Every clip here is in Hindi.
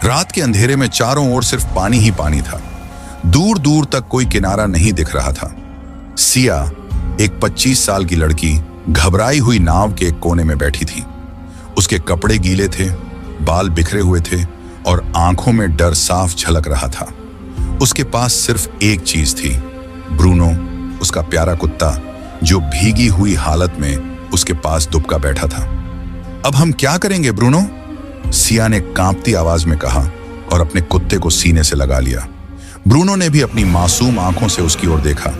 रात के अंधेरे में चारों ओर सिर्फ पानी ही पानी था। दूर दूर तक कोई किनारा नहीं दिख रहा था। सिया, एक 25 साल की लड़की, घबराई हुई नाव के एक कोने में बैठी थी। उसके कपड़े गीले थे, बाल बिखरे हुए थे और आंखों में डर साफ झलक रहा था। उसके पास सिर्फ एक चीज थी, ब्रूनो, उसका प्यारा कुत्ता, जो भीगी हुई हालत में उसके पास दुबका बैठा था। अब हम क्या करेंगे ब्रूनो? सिया ने कांपती आवाज में कहा और अपने कुत्ते को सीने से लगा लिया। ब्रूनो ने भी अपनी मासूम आंखों से उसकी ओर देखा,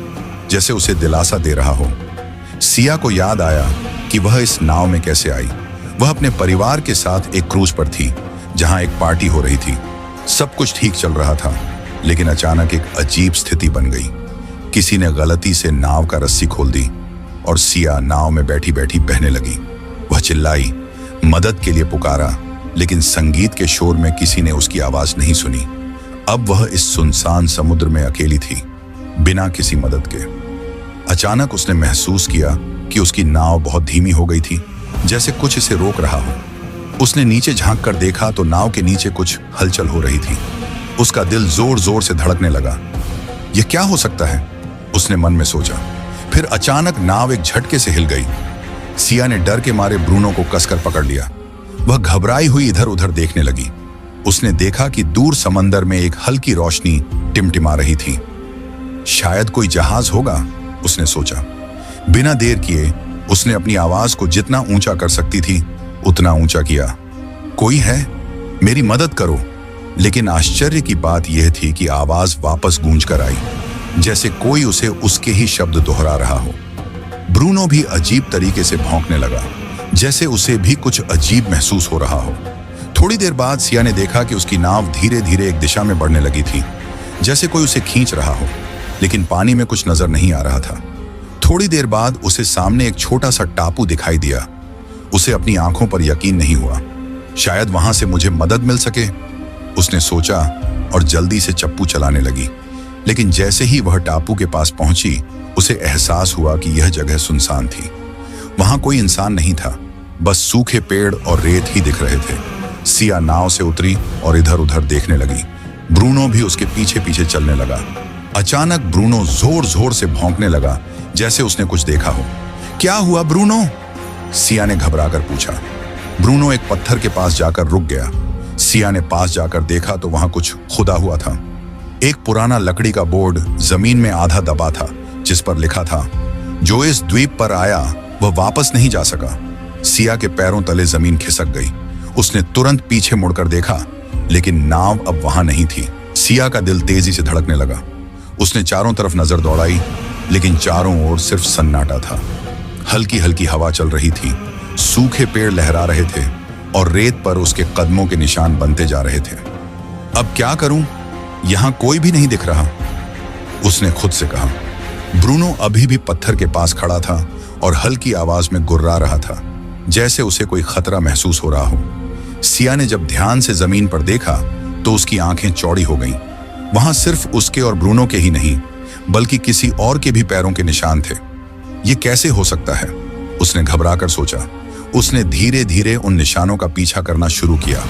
जैसे उसे दिलासा दे रहा हो। सिया को याद आया कि वह इस नाव में कैसे आई। वह अपने परिवार के साथ एक क्रूज पर थी, जहां एक पार्टी हो रही थी। सब कुछ ठीक चल रहा था, लेकिन अचानक एक अजीब स्थिति बन गई। किसी ने गलती से नाव का रस्सी खोल दी और सिया नाव में बैठी बैठी बहने लगी। वह चिल्लाई, मदद के लिए पुकारा, लेकिन संगीत के शोर में किसी ने उसकी आवाज नहीं सुनी। अब वह इस सुनसान समुद्र में अकेली थी, बिना किसी मदद के। अचानक उसने महसूस किया कि उसकी नाव बहुत धीमी हो गई थी, जैसे कुछ इसे रोक रहा हो। उसने नीचे झांक कर देखा तो नाव के नीचे कुछ हलचल हो रही थी। उसका दिल जोर जोर से धड़कने लगा। यह क्या हो सकता है, उसने मन में सोचा। फिर अचानक नाव एक झटके से हिल गई। सिया ने डर के मारे ब्रूनो को कसकर पकड़ लिया। वह घबराई हुई इधर उधर देखने लगी। उसने देखा कि दूर समंदर में एक हल्की रोशनी टिमटिमा रही थी। शायद कोई जहाज होगा, उसने सोचा। बिना देर किए उसने अपनी आवाज को जितना ऊंचा कर सकती थी उतना ऊंचा किया। कोई है? मेरी मदद करो। लेकिन आश्चर्य की बात यह थी कि आवाज वापस गूंज कर आई, जैसे कोई उसे उसके ही शब्द दोहरा रहा हो। ब्रूनो भी अजीब तरीके से भौंकने लगा, जैसे उसे भी कुछ अजीब महसूस हो रहा हो। थोड़ी देर बाद सिया ने देखा कि उसकी नाव धीरे धीरे एक दिशा में बढ़ने लगी थी, जैसे कोई उसे खींच रहा हो, लेकिन पानी में कुछ नजर नहीं आ रहा था। थोड़ी देर बाद उसे सामने एक छोटा सा टापू दिखाई दिया। उसे अपनी आंखों पर यकीन नहीं हुआ। शायद वहां से मुझे मदद मिल सके, उसने सोचा और जल्दी से चप्पू चलाने लगी। लेकिन जैसे ही वह टापू के पास पहुंची, उसे एहसास हुआ कि यह जगह सुनसान थी। वहां कोई इंसान नहीं था, बस सूखे पेड़ और रेत ही दिख रहे थे। सिया नाव से उतरी और इधर उधर देखने लगी। ब्रूनो भी उसके पीछे पीछे चलने लगा। अचानक ब्रूनो जोर जोर से भौंकने लगा, जैसे उसने कुछ देखा हो। क्या हुआ ब्रूनो? सिया ने घबराकर पूछा। ब्रूनो एक पत्थर के पास जाकर रुक गया। सिया ने पास जाकर देखा तो वहां कुछ खुदा हुआ था। एक पुराना लकड़ी का बोर्ड जमीन में आधा दबा था, जिस पर लिखा था, जो इस द्वीप पर आया वह वापस नहीं जा सका। सिया के पैरों तले जमीन खिसक गई। उसने तुरंत पीछे मुड़कर देखा, लेकिन नाव अब वहां नहीं थी। सिया का दिल तेजी से धड़कने लगा। उसने चारों तरफ नजर दौड़ाई, लेकिन चारों ओर सिर्फ सन्नाटा था। हल्की हल्की हवा चल रही थी, सूखे पेड़ लहरा रहे थे और रेत पर उसके कदमों के निशान बनते जा रहे थे। अब क्या करूं? यहां कोई भी नहीं दिख रहा, उसने खुद से कहा। ब्रूनो अभी भी पत्थर के पास खड़ा था और हल्की आवाज में गुर्रा रहा था, जैसे उसे कोई खतरा महसूस हो रहा हो। सिया ने जब ध्यान से जमीन पर देखा तो उसकी आंखें चौड़ी हो गईं। वहां सिर्फ उसके और ब्रूनो के ही नहीं, बल्कि किसी और के भी पैरों के निशान थे। ये कैसे हो सकता है, उसने घबराकर सोचा। उसने धीरे धीरे उन निशानों का पीछा करना शुरू किया।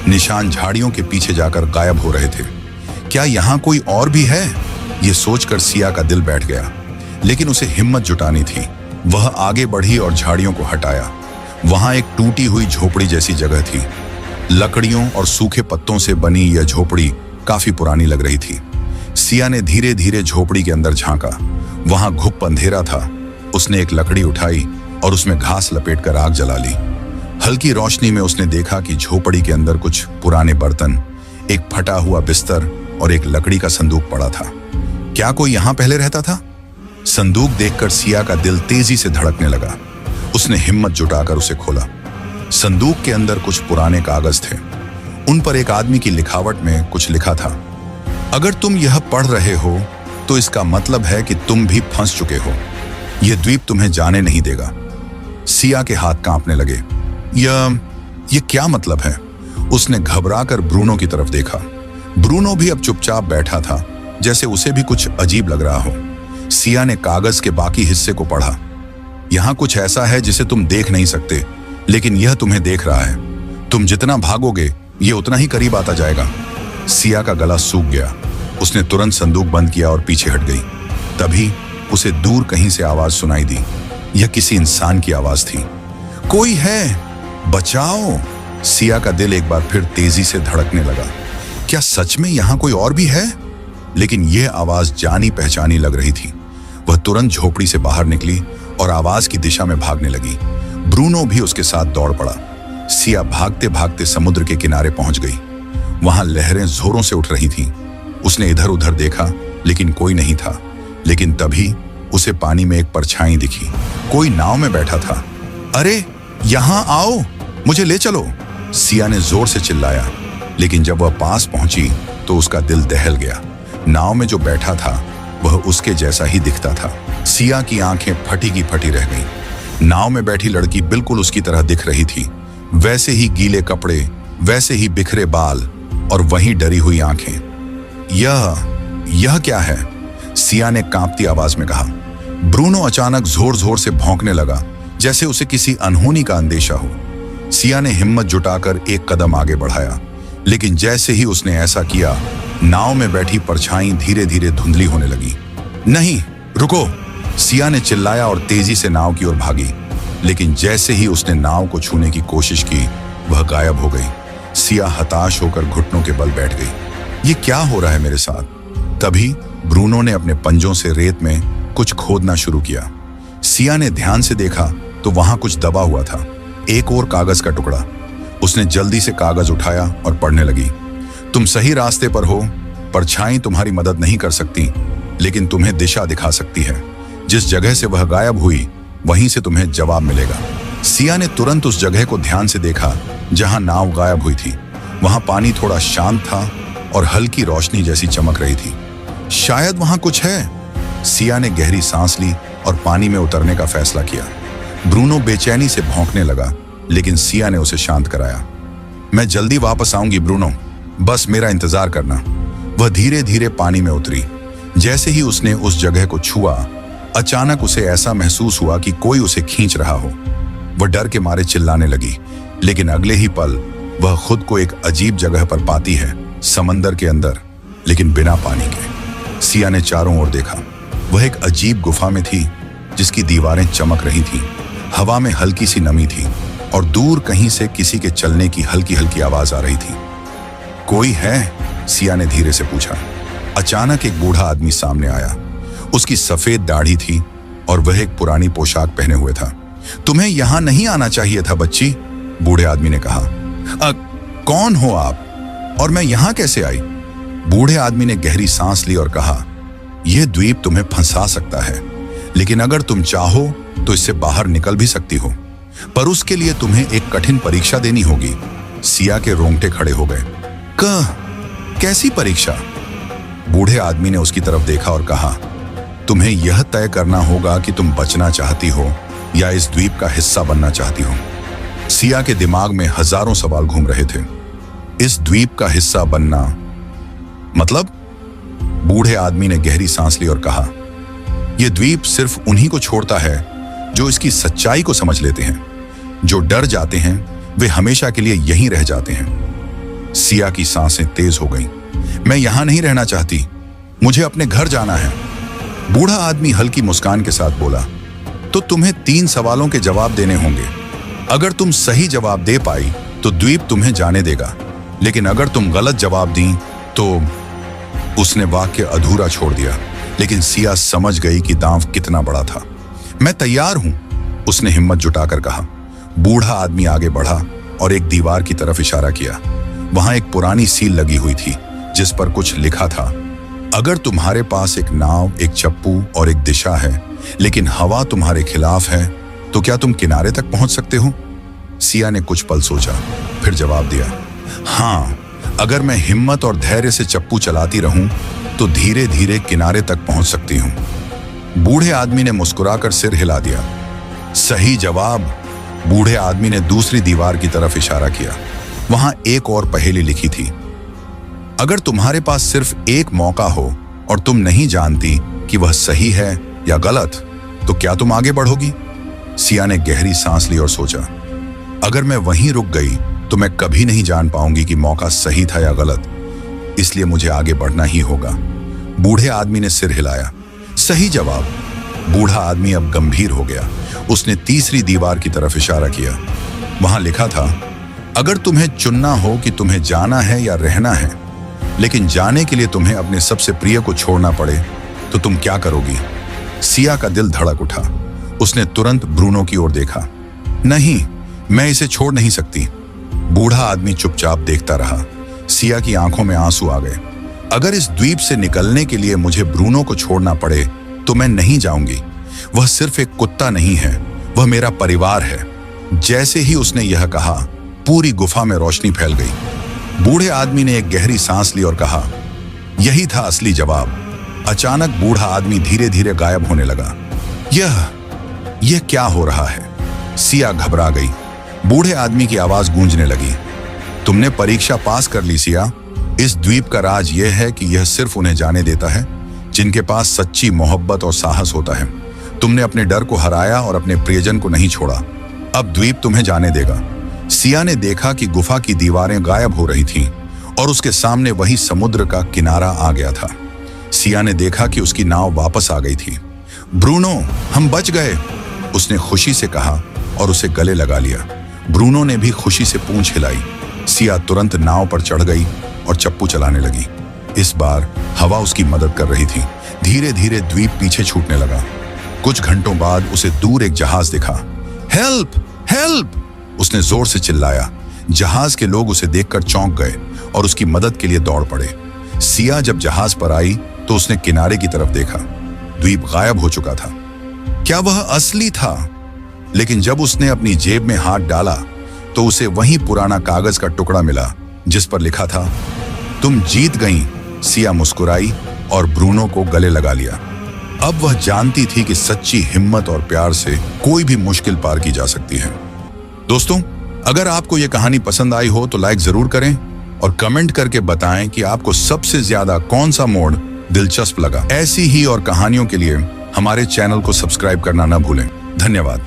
निशान झाड़ियों के पीछे जाकर गायब हो रहे थे। क्या यहाँ कोई और भी है? ये सोचकर सिया का दिल बैठ गया, लेकिन उसे हिम्मत जुटानी थी। वह आगे बढ़ी और झाड़ियों को हटाया। वहां एक टूटी हुई झोपड़ी जैसी जगह थी। लकड़ियों और सूखे पत्तों से बनी यह झोपड़ी काफी पुरानी लग रही थी। सिया ने धीरे धीरे झोपड़ी के अंदर झांका। वहां घुप अंधेरा था। उसने एक लकड़ी उठाई और उसमें घास लपेटकर आग जला ली। हल्की रोशनी में उसने देखा कि झोपड़ी के अंदर कुछ पुराने बर्तन, एक फटा हुआ बिस्तर और एक लकड़ी का संदूक पड़ा था। क्या कोई यहां पहले रहता था? संदूक देखकर सिया का दिल तेजी से धड़कने लगा। उसने हिम्मत जुटाकर उसे खोला। संदूक के अंदर कुछ पुराने कागज थे। उन पर एक आदमी की लिखावट में कुछ लिखा था। अगर तुम यह पढ़ रहे हो तो इसका मतलब है कि तुम भी फंस चुके हो। यह द्वीप तुम्हें जाने नहीं देगा। सिया के हाथ कांपने लगे। यह क्या मतलब है? उसने घबराकर ब्रूनो की तरफ देखा। ब्रूनो भी अब चुपचाप बैठा था, जैसे उसे भी कुछ अजीब लग रहा हो। सिया ने कागज के बाकी हिस्से को पढ़ा। यहां कुछ ऐसा है जिसे तुम देख नहीं सकते, लेकिन यह तुम्हें देख रहा है। तुम जितना भागोगे ये उतना ही करीब आता जाएगा। सिया का गला सूख गया। उसने तुरंत संदूक बंद किया और पीछे हट गई। तभी उसे दूर कहीं से आवाज सुनाई दी। यह किसी इंसान की आवाज थी। कोई है, बचाओ। सिया का दिल एक बार फिर तेजी से धड़कने लगा। क्या सच में यहां कोई और भी है? लेकिन यह आवाज जानी पहचानी लग रही थी। वह तुरंत झोपड़ी से बाहर निकली और आवाज की दिशा में भागने लगी। ब्रूनो भी उसके साथ दौड़ पड़ा। सिया भागते भागते समुद्र के किनारे पहुंच गई। वहां लहरें जोरों से उठ रही थीं। उसने इधर उधर देखा लेकिन कोई नहीं था। लेकिन तभी उसे पानी में एक परछाई दिखी। कोई नाव में बैठा था। अरे यहां आओ, मुझे ले चलो, सिया ने जोर से चिल्लाया। लेकिन जब वह पास पहुंची तो उसका दिल दहल गया। नाव में जो बैठा था वह उसके जैसा ही दिखता था। सिया की आंखें फटी की फटी रह गईं। नाव में बैठी लड़की बिल्कुल उसकी तरह दिख रही थी। वैसे ही गीले कपड़े, वैसे ही बिखरे बाल और वही डरी हुई आंखें। यह क्या है? सिया ने कांपती आवाज में कहा। ब्रूनो अचानक जोर जोर से भौंकने लगा, जैसे उसे किसी अनहोनी का अंदेशा हो। सिया ने हिम्मत जुटाकर एक कदम आगे बढ़ाया, लेकिन जैसे ही उसने ऐसा किया, नाव में बैठी परछाई धीरे धीरे धुंधली होने लगी। नहीं, रुको, सिया ने चिल्लाया और तेजी से नाव की ओर भागी। लेकिन जैसे ही उसने नाव को छूने की कोशिश की, वह गायब हो गई। सिया हताश होकर घुटनों के बल बैठ गई। ये क्या हो रहा है मेरे साथ? तभी ब्रूनो ने अपने पंजों से रेत में कुछ खोदना शुरू किया। सिया ने ध्यान से देखा तो वहां कुछ दबा हुआ था, एक और कागज का टुकड़ा। उसने जल्दी से कागज उठाया और पढ़ने लगी। तुम सही रास्ते पर हो। परछाई तुम्हारी मदद नहीं कर सकती, लेकिन तुम्हें दिशा दिखा सकती है। जिस जगह से वह गायब हुई, वहीं से तुम्हें जवाब मिलेगा। सिया ने तुरंत उस जगह को ध्यान से देखा जहां नाव गायब हुई थी। वहां पानी थोड़ा शांत था और हल्की रोशनी जैसी चमक रही थी। शायद वहां कुछ है। सिया ने गहरी सांस ली और पानी में उतरने का फैसला किया। ब्रूनो बेचैनी से भौंकने लगा, लेकिन सिया ने उसे शांत कराया। मैं जल्दी वापस आऊंगी ब्रूनो, बस मेरा इंतजार करना। वह धीरे धीरे पानी में उतरी। जैसे ही उसने उस जगह को छुआ, अचानक उसे ऐसा महसूस हुआ कि कोई उसे खींच रहा हो। वह डर के मारे चिल्लाने लगी, लेकिन अगले ही पल वह खुद को एक अजीब जगह पर पाती है, समंदर के अंदर, लेकिन बिना पानी के। सिया ने चारों ओर देखा। वह एक अजीब गुफा में थी, जिसकी दीवारें चमक रही थीं। हवा में हल्की सी नमी थी और दूर कहीं से किसी के चलने की हल्की हल्की आवाज आ रही थी। कोई है? सिया ने धीरे से पूछा। अचानक एक बूढ़ा आदमी सामने आया। उसकी सफेद दाढ़ी थी और वह एक पुरानी पोशाक पहने हुए था। तुम्हें यहां नहीं आना चाहिए था बच्ची, बूढ़े आदमी ने कहा। कौन हो आप और मैं यहां कैसे आई? बूढ़े आदमी ने गहरी सांस ली और कहा, यह द्वीप तुम्हें फंसा सकता है, लेकिन अगर तुम चाहो तो इससे बाहर निकल भी सकती हो, पर उसके लिए तुम्हें एक कठिन परीक्षा देनी होगी। सिया के रोंगटे खड़े हो गए। कैसी परीक्षा? बूढ़े आदमी ने उसकी तरफ देखा और कहा, तुम्हें यह तय करना होगा कि तुम बचना चाहती हो या इस द्वीप का हिस्सा बनना चाहती हो। सिया के दिमाग में हजारों सवाल घूम रहे थे। इस द्वीप का हिस्सा बनना मतलब? बूढ़े आदमी ने गहरी सांस ली और कहा, यह द्वीप सिर्फ उन्हीं को छोड़ता है जो इसकी सच्चाई को समझ लेते हैं। जो डर जाते हैं वे हमेशा के लिए यहीं रह जाते हैं। सिया की सांसें तेज हो गईं। मैं यहां नहीं रहना चाहती, मुझे अपने घर जाना है। बूढ़ा आदमी हल्की मुस्कान के साथ बोला, तो तुम्हें 3 सवालों के जवाब देने होंगे। अगर तुम सही जवाब दे पाई तो द्वीप तुम्हें जाने देगा, लेकिन अगर तुम गलत जवाब दी तो। उसने वाक्य अधूरा छोड़ दिया, लेकिन सिया समझ गई कि दांव कितना बड़ा था। मैं तैयार हूं, उसने हिम्मत जुटाकर कहा। बूढ़ा आदमी आगे बढ़ा और एक दीवार की तरफ इशारा किया। वहां एक पुरानी सील लगी हुई थी जिस पर कुछ लिखा था, अगर तुम्हारे पास एक नाव, एक चप्पू और एक दिशा है, लेकिन हवा तुम्हारे खिलाफ है, तो क्या तुम किनारे तक पहुंच सकते हो? सिया ने कुछ पल सोचा, फिर जवाब दिया, हाँ, अगर मैं हिम्मत और धैर्य से चप्पू चलाती रहूं तो धीरे धीरे किनारे तक पहुंच सकती हूं। बूढ़े आदमी ने मुस्कुराकर सिर हिला दिया। सही जवाब। बूढ़े आदमी ने दूसरी दीवार की तरफ इशारा किया। वहां एक और पहेली लिखी थी, अगर तुम्हारे पास सिर्फ एक मौका हो और तुम नहीं जानती कि वह सही है या गलत, तो क्या तुम आगे बढ़ोगी? सिया ने गहरी सांस ली और सोचा, अगर मैं वहीं रुक गई तो मैं कभी नहीं जान पाऊंगी कि मौका सही था या गलत, इसलिए मुझे आगे बढ़ना ही होगा। बूढ़े आदमी ने सिर हिलाया। सही जवाब। बूढ़ा आदमी अब गंभीर हो गया। उसने तीसरी दीवार की तरफ इशारा किया। वहां लिखा था, अगर तुम्हें चुनना हो कि तुम्हें जाना है या रहना है, लेकिन जाने के लिए तुम्हें अपने सबसे प्रिय को छोड़ना पड़े, तो तुम क्या करोगी? सिया का दिल धड़क उठा। उसने तुरंत ब्रूनो की ओर देखा। नहीं, मैं इसे छोड़ नहीं सकती। बूढ़ा आदमी चुपचाप देखता रहा। सिया की आंखों में आंसू आ गए। अगर इस द्वीप से निकलने के लिए मुझे ब्रूनो को छोड़ना पड़े तो मैं नहीं जाऊंगी। वह सिर्फ एक कुत्ता नहीं है, वह मेरा परिवार है। जैसे ही उसने यह कहा, पूरी गुफा में रोशनी फैल गई। बूढ़े आदमी ने एक गहरी सांस ली और कहा, यही था असली जवाब। अचानक बूढ़ा आदमी धीरे धीरे गायब होने लगा। यह क्या हो रहा है? सिया घबरा गई। बूढ़े आदमी की आवाज गूंजने लगी, तुमने परीक्षा पास कर ली सिया। इस द्वीप का राज यह है कि यह सिर्फ उन्हें जाने देता है जिनके पास सच्ची मोहब्बत और साहस होता है। तुमने अपने डर को हराया और अपने प्रियजन को नहीं छोड़ा। अब द्वीप तुम्हें जाने देगा। सिया ने देखा कि गुफा की दीवारें गायब हो रही थीं और उसके सामने वही समुद्र का किनारा आ गया था। सिया ने देखा कि उसकी नाव वापस आ गई थी। ब्रूनो, हम बच गए, उसने खुशी से कहा और उसे गले लगा लिया। ब्रूनो ने भी खुशी से पूंछ हिलाई। सिया तुरंत नाव पर चढ़ गई और चप्पू चलाने लगी। इस बार हवा उसकी मदद कर रही थी। धीरे धीरे द्वीप पीछे छूटने लगा। कुछ घंटों बाद उसे दूर एक जहाज दिखा। हेल्प, हेल्प, उसने जोर से चिल्लाया। जहाज के लोग उसे देखकर चौंक गए और उसकी मदद के लिए दौड़ पड़े। सिया जब जहाज पर आई तो उसने किनारे की तरफ देखा। द्वीप गायब हो चुका था। क्या वह असली था? लेकिन जब उसने अपनी जेब में हाथ डाला तो उसे वही पुराना कागज का टुकड़ा मिला जिस पर लिखा था, तुम जीत गई। सिया मुस्कुराई और ब्रूनो को गले लगा लिया। अब वह जानती थी कि सच्ची हिम्मत और प्यार से कोई भी मुश्किल पार की जा सकती है। दोस्तों, अगर आपको यह कहानी पसंद आई हो तो लाइक जरूर करें और कमेंट करके बताएं कि आपको सबसे ज्यादा कौन सा मोड़ दिलचस्प लगा। ऐसी ही और कहानियों के लिए हमारे चैनल को सब्सक्राइब करना न भूलें। धन्यवाद।